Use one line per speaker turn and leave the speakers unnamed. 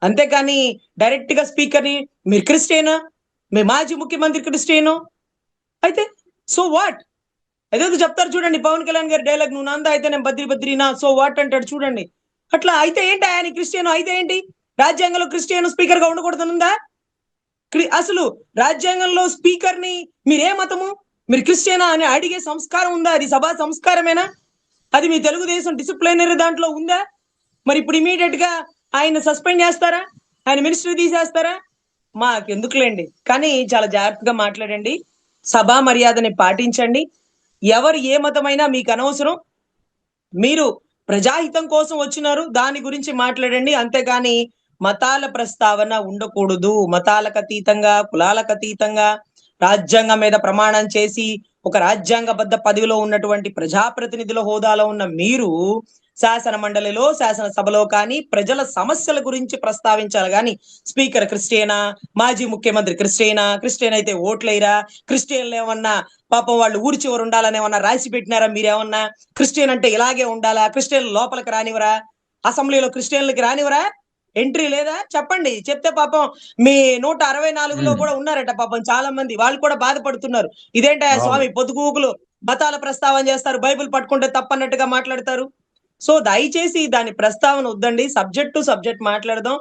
అంతేకాని డైరెక్ట్ గా స్పీకర్ ని మీరు క్రిస్టియనా, మీ మాజీ ముఖ్యమంత్రి క్రిస్టియను అయితే సో వాట్? ఏదేదో చెప్తారు చూడండి పవన్ కళ్యాణ్ గారి డైలాగ్, నువ్వు నందా అయితే నేను బద్రి బద్రీనా సో వాట్ అంటాడు చూడండి. అట్లా అయితే ఏంటి ఆయన క్రిస్టియన్ అయితే ఏంటి? రాజ్యాంగంలో క్రిస్టియన్ స్పీకర్ గా ఉండకూడదనుందా? అసలు రాజ్యాంగంలో స్పీకర్ ని మీరే మతము, మీరు క్రిస్టియనా అని అడిగే సంస్కారం ఉందా? అది సభా సంస్కారమేనా? అది మీ తెలుగుదేశం డిసిప్లినరీ దాంట్లో ఉందా? మరి ఇప్పుడు ఇమీడియట్ గా ఆయన సస్పెండ్ చేస్తారా? ఆయన మినిస్ట్రీ తీసేస్తారా? మాకెందుకులేండి, కానీ చాలా జాగ్రత్తగా మాట్లాడండి, సభా మర్యాదని పాటించండి. ఎవరు ఏ మతమైనా మీకు అనవసరం. మీరు ప్రజాహితం కోసం వచ్చినారు, దాని గురించి మాట్లాడండి. అంతేగాని మతాల ప్రస్తావన ఉండకూడదు. మతాలకు అతీతంగా, కులాలకు అతీతంగా రాజ్యాంగం మీద ప్రమాణం చేసి ఒక రాజ్యాంగబద్ధ పదవిలో ఉన్నటువంటి ప్రజాప్రతినిధుల హోదాలో ఉన్న మీరు శాసన మండలిలో, శాసనసభలో కానీ ప్రజల సమస్యల గురించి ప్రస్తావించాలి గాని స్పీకర్ క్రిస్టియనా, మాజీ ముఖ్యమంత్రి క్రిస్టియనా, క్రిస్టియన్ అయితే ఓట్లేయరా, క్రిస్టియన్లు ఏమన్నా పాపం వాళ్ళు ఊరి చివరు ఉండాలని ఏమన్నా రాసి పెట్టినారా? మీరేమన్నా క్రిస్టియన్ అంటే ఇలాగే ఉండాలా, క్రిస్టియన్ లోపలికి రానివరా, అసెంబ్లీలో క్రిస్టియన్లకి రానివరా, ఎంట్రీ లేదా? చెప్పండి. చెప్తే పాపం మీ 164లో కూడా ఉన్నారట పాపం చాలా మంది, వాళ్ళు కూడా బాధపడుతున్నారు. ఇదేంటయ్యా స్వామి పొద్దుగూకులు మతాల ప్రస్తావన చేస్తారు, బైబిల్ పట్టుకుంటే తప్పన్నట్టుగా మాట్లాడతారు. సో దయచేసి దాని ప్రస్తావన వద్దండి. సబ్జెక్ట్ టు సబ్జెక్ట్ మాట్లాడదాం.